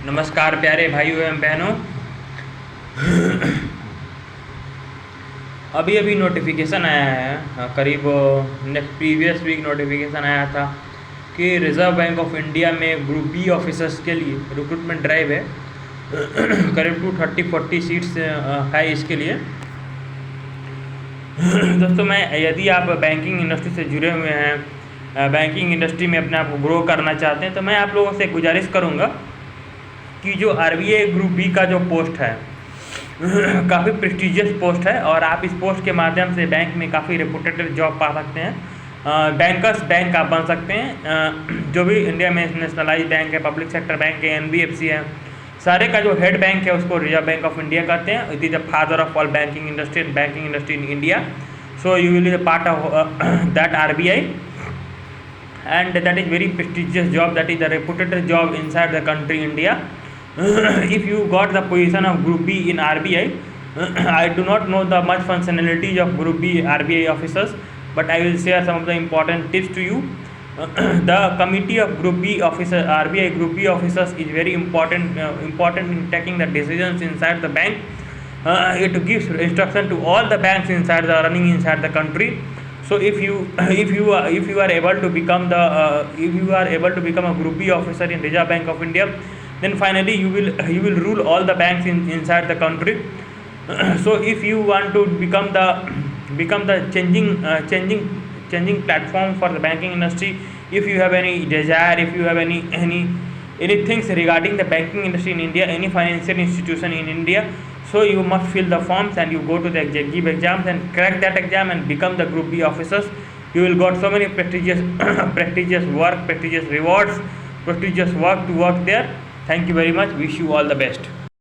नमस्कार प्यारे भाइयों एवं बहनों। अभी अभी नोटिफिकेशन आया है, करीब नेक्स्ट प्रीवियस वीक नोटिफिकेशन आया था कि रिज़र्व बैंक ऑफ इंडिया में ग्रुप बी ऑफिसर्स के लिए रिक्रूटमेंट ड्राइव है। करीब 230-40 सीट्स है इसके लिए। दोस्तों, मैं यदि आप बैंकिंग इंडस्ट्री से जुड़े हुए हैं, बैंकिंग इंडस्ट्री में अपने आप को ग्रो करना चाहते हैं, तो मैं आप लोगों से गुजारिश करूंगा कि जो आरबीआई ग्रुप बी का जो पोस्ट है काफ़ी प्रेस्टिजियस पोस्ट है और आप इस पोस्ट के माध्यम से बैंक में काफ़ी रेपुटेटेड जॉब पा सकते हैं। बैंकर्स बैंक आप बन सकते हैं। जो भी इंडिया में नेशनलाइज बैंक है, पब्लिक सेक्टर बैंक है, एनबीएफसी है, सारे का जो हेड बैंक है उसको रिजर्व बैंक ऑफ इंडिया कहते हैं। It is the father of all banking industry in India. So you will be the part of that RBI, and that is very prestigious job, that is the reputed job inside the country India. If you got the position of group B in RBI, I do not know the much functionalities of group B RBI officers, but I will share some of the important tips to you. The committee of group B officer RBI group B officers is very important in taking the decisions inside the bank. It gives instruction to all the banks inside the running inside the country. So if you are able to become a group B officer in Reserve Bank of India, then finally you will rule all the banks inside the country. So if you want to become the changing platform for the banking industry, if you have any desire, if you have any things regarding the banking industry in India, any financial institution in India, so you must fill the forms and you go to the give exams and crack that exam and become the group B officers. You will got so many prestigious prestigious work, prestigious rewards, prestigious work to work there. Thank you very much. Wish you all the best.